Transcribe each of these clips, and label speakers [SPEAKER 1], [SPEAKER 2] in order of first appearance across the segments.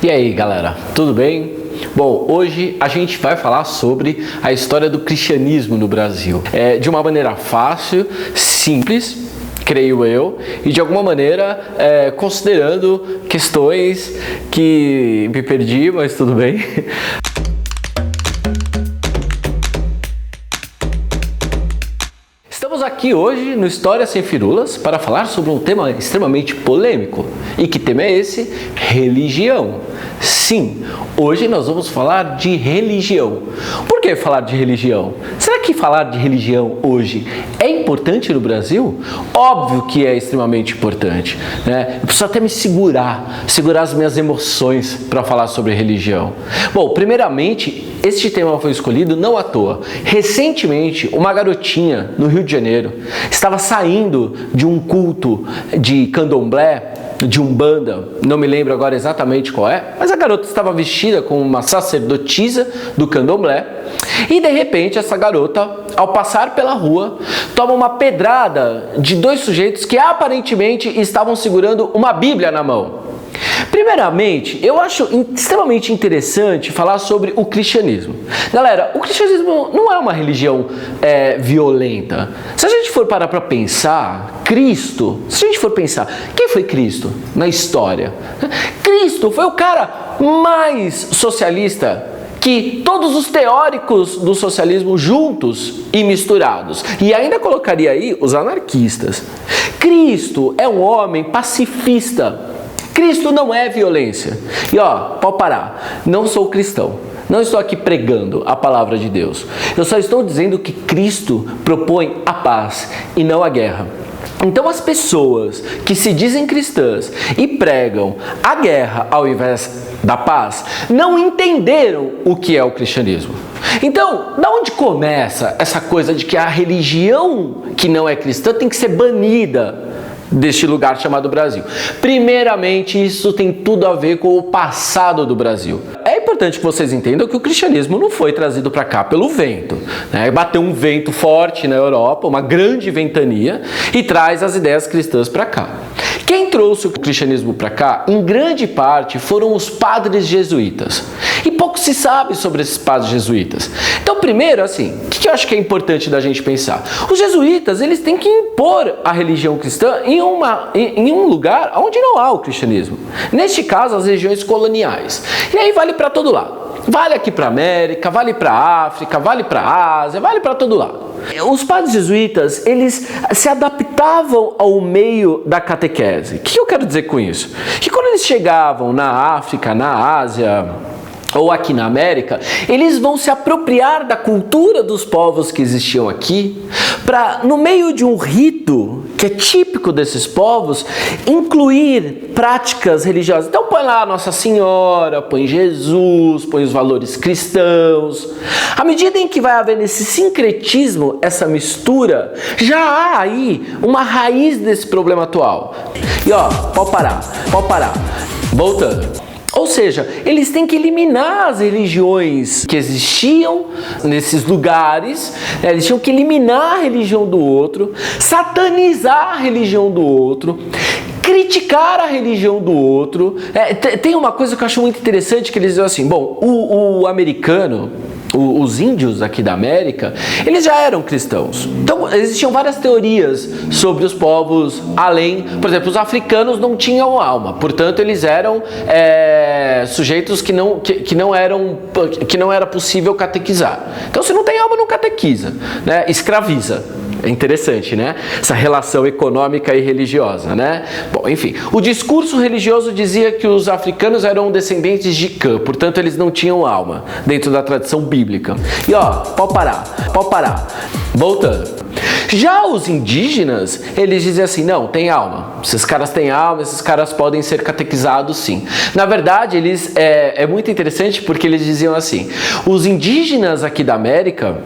[SPEAKER 1] E aí, galera, tudo bem? Bom, hoje a gente vai falar sobre a história do cristianismo no Brasil. De uma maneira fácil, simples, creio eu, e de alguma maneira considerando questões que me perdi, mas tudo bem. Estamos aqui hoje no História Sem Firulas para falar sobre um tema extremamente polêmico. E que tema é esse? Religião. Sim, hoje nós vamos falar de religião. Por que falar de religião? Será que falar de religião hoje é importante no Brasil? Óbvio que é extremamente importante, né? Eu preciso até me segurar as minhas emoções para falar sobre religião. Bom, primeiramente, este tema foi escolhido não à toa. Recentemente, uma garotinha no Rio de Janeiro estava saindo de um culto de candomblé, de umbanda, não me lembro agora exatamente qual é, mas a garota estava vestida como uma sacerdotisa do candomblé e de repente essa garota, ao passar pela rua, toma uma pedrada de dois sujeitos que aparentemente estavam segurando uma Bíblia na mão. Primeiramente, eu acho extremamente interessante falar sobre o cristianismo. Galera, o cristianismo não é uma religião violenta. Se a gente for parar para pensar, se a gente for pensar, quem foi Cristo na história? Cristo foi o cara mais socialista que todos os teóricos do socialismo juntos e misturados. E ainda colocaria aí os anarquistas. Cristo é um homem pacifista. Cristo não é violência. E pode parar, não sou cristão. Não estou aqui pregando a palavra de Deus. Eu só estou dizendo que Cristo propõe a paz e não a guerra. Então as pessoas que se dizem cristãs e pregam a guerra ao invés da paz, não entenderam o que é o cristianismo. Então, da onde começa essa coisa de que a religião que não é cristã tem que ser banida deste lugar chamado Brasil? Primeiramente, isso tem tudo a ver com o passado do Brasil. É importante que vocês entendam que o cristianismo não foi trazido para cá pelo vento, né? Bateu um vento forte na Europa, uma grande ventania, e traz as ideias cristãs para cá. Quem trouxe o cristianismo para cá, em grande parte, foram os padres jesuítas. E pouco se sabe sobre esses padres jesuítas. Então, primeiro, o que eu acho que é importante da gente pensar? Os jesuítas, eles têm que impor a religião cristã em um lugar onde não há o cristianismo. Neste caso, as regiões coloniais. E aí vale para todo lado. Vale aqui para a América, vale para a África, vale para a Ásia, vale para todo lado. Os padres jesuítas, eles se adaptavam ao meio da catequese. O que eu quero dizer com isso? Que quando eles chegavam na África, na Ásia ou aqui na América, eles vão se apropriar da cultura dos povos que existiam aqui para, no meio de um rito que é típico desses povos, incluir práticas religiosas. Então põe lá Nossa Senhora, põe Jesus, põe os valores cristãos. À medida em que vai havendo esse sincretismo, essa mistura, já há aí uma raiz desse problema atual. E pode parar. Voltando. Ou seja, eles têm que eliminar as religiões que existiam nesses lugares, né? Eles tinham que eliminar a religião do outro, satanizar a religião do outro, criticar a religião do outro. Tem uma coisa que eu acho muito interessante, que eles dizem assim, bom, o americano, os índios aqui da América, eles já eram cristãos. Então, existiam várias teorias sobre os povos além. Por exemplo, os africanos não tinham alma, portanto, eles eram sujeitos que não era possível catequizar. Então, se não tem alma, não catequiza, né? Escraviza. É interessante, né? Essa relação econômica e religiosa, né? Bom, enfim, o discurso religioso dizia que os africanos eram descendentes de Cã, portanto eles não tinham alma, dentro da tradição bíblica. E pode parar. Voltando. Já os indígenas, eles dizem assim, não, tem alma. Esses caras têm alma, esses caras podem ser catequizados sim. Na verdade, eles é muito interessante porque eles diziam assim, os indígenas aqui da América,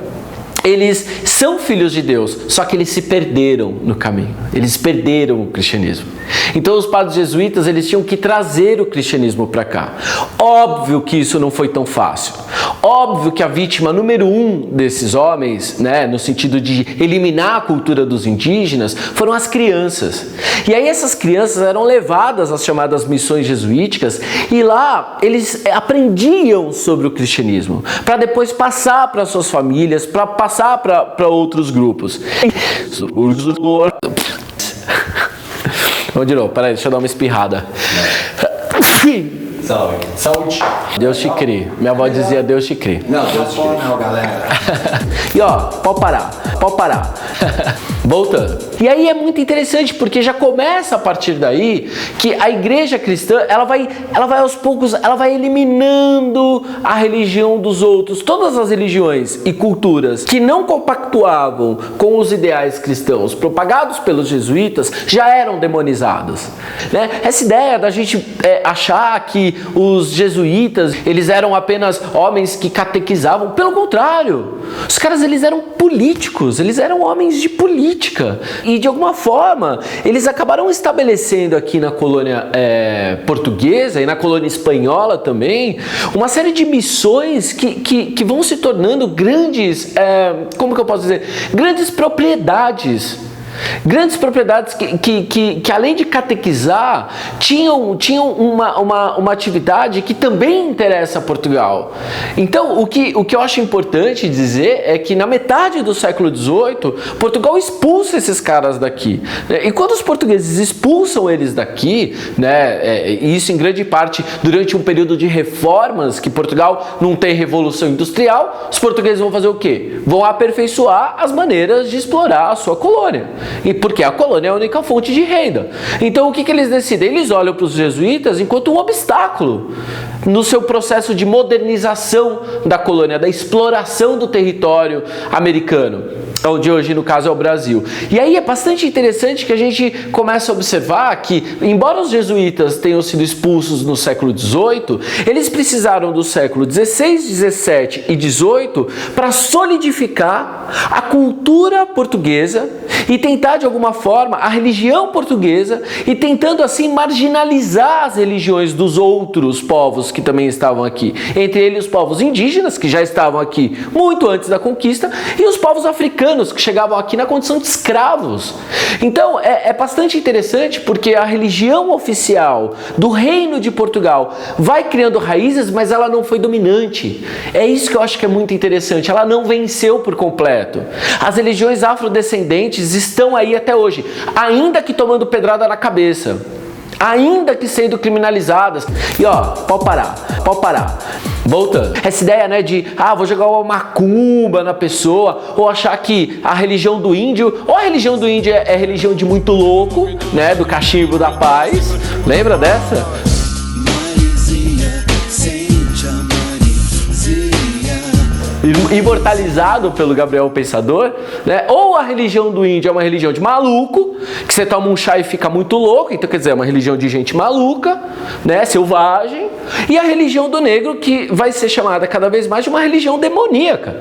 [SPEAKER 1] eles são filhos de Deus, só que eles se perderam no caminho. Eles perderam o cristianismo. Então os padres jesuítas, eles tinham que trazer o cristianismo para cá. Óbvio que isso não foi tão fácil. Óbvio que a vítima número 1 desses homens, né, no sentido de eliminar a cultura dos indígenas, foram as crianças. E aí essas crianças eram levadas às chamadas missões jesuíticas e lá eles aprendiam sobre o cristianismo, para depois passar para suas famílias, para passar para outros grupos. Vamos de novo, peraí, deixa eu dar uma espirrada.
[SPEAKER 2] Salve. Saúde.
[SPEAKER 1] Deus te crie. Minha avó dizia Deus te crie.
[SPEAKER 2] Não, Deus te crie. Não, galera.
[SPEAKER 1] E ó, pode parar. Voltando. E aí é muito interessante porque já começa a partir daí que a igreja cristã, ela vai aos poucos, ela vai eliminando a religião dos outros. Todas as religiões e culturas que não compactuavam com os ideais cristãos propagados pelos jesuítas já eram demonizadas, né? Essa ideia da gente achar que os jesuítas, eles eram apenas homens que catequizavam, pelo contrário, os caras, eles eram políticos, eles eram homens de política e de alguma forma eles acabaram estabelecendo aqui na colônia portuguesa e na colônia espanhola também uma série de missões que vão se tornando grandes, como que eu posso dizer, grandes propriedades. Grandes propriedades que além de catequizar, tinham uma atividade que também interessa a Portugal. Então, o que eu acho importante dizer é que na metade do século XVIII, Portugal expulsa esses caras daqui. E quando os portugueses expulsam eles daqui, né, e isso em grande parte durante um período de reformas, que Portugal não tem revolução industrial, os portugueses vão fazer o quê? Vão aperfeiçoar as maneiras de explorar a sua colônia. E porque a colônia é a única fonte de renda. Então o que eles decidem? Eles olham para os jesuítas enquanto um obstáculo no seu processo de modernização da colônia, da exploração do território americano, onde hoje no caso é o Brasil. E aí é bastante interessante que a gente começa a observar que, embora os jesuítas tenham sido expulsos no século XVIII, eles precisaram do século XVI, XVII e XVIII para solidificar a cultura portuguesa e tentar de alguma forma a religião portuguesa e tentando assim marginalizar as religiões dos outros povos que também estavam aqui, entre eles os povos indígenas que já estavam aqui muito antes da conquista e os povos africanos que chegavam aqui na condição de escravos. Então é bastante interessante porque a religião oficial do Reino de Portugal vai criando raízes, mas ela não foi dominante. É isso que eu acho que é muito interessante, ela não venceu por completo. As religiões afrodescendentes estão aí até hoje, ainda que tomando pedrada na cabeça, ainda que sendo criminalizadas. E ó, pode parar. Voltando. Essa ideia, né, de vou jogar uma macumba na pessoa, ou achar que a religião do índio, ou a religião do índio é religião de muito louco, né, do cachimbo da paz. Lembra dessa? Imortalizado pelo Gabriel Pensador, né? Ou a religião do índio é uma religião de maluco, que você toma um chá e fica muito louco, então quer dizer, é uma religião de gente maluca, né? Selvagem, e a religião do negro que vai ser chamada cada vez mais de uma religião demoníaca.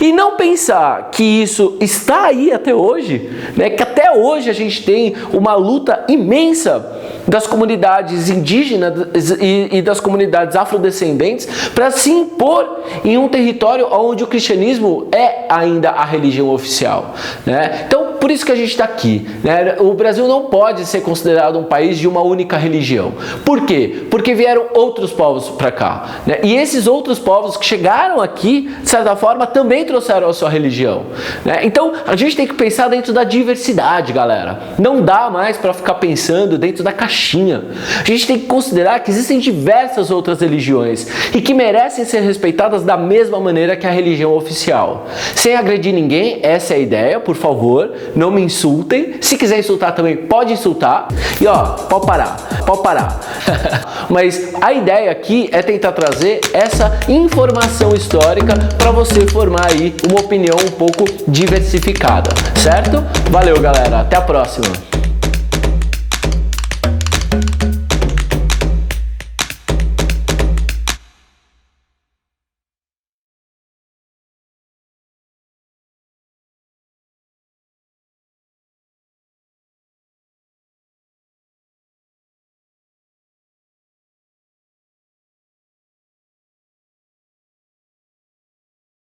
[SPEAKER 1] E não pensar que isso está aí até hoje, né? Que até hoje a gente tem uma luta imensa das comunidades indígenas e das comunidades afrodescendentes para se impor em um território onde o cristianismo é ainda a religião oficial, né? Então, por isso que a gente está aqui, né? O Brasil não pode ser considerado um país de uma única religião. Por quê? Porque vieram outros povos para cá, né? E esses outros povos que chegaram aqui, de certa forma, também trouxeram a sua religião, né? Então, a gente tem que pensar dentro da diversidade, galera. Não dá mais para ficar pensando dentro da caixinha. A gente tem que considerar que existem diversas outras religiões e que merecem ser respeitadas da mesma maneira que a religião oficial. Sem agredir ninguém, essa é a ideia, por favor, não me insultem. Se quiser insultar também, pode insultar. E ó, pode parar. Mas a ideia aqui é tentar trazer essa informação histórica para você formar aí uma opinião um pouco diversificada, certo? Valeu, galera, até a próxima!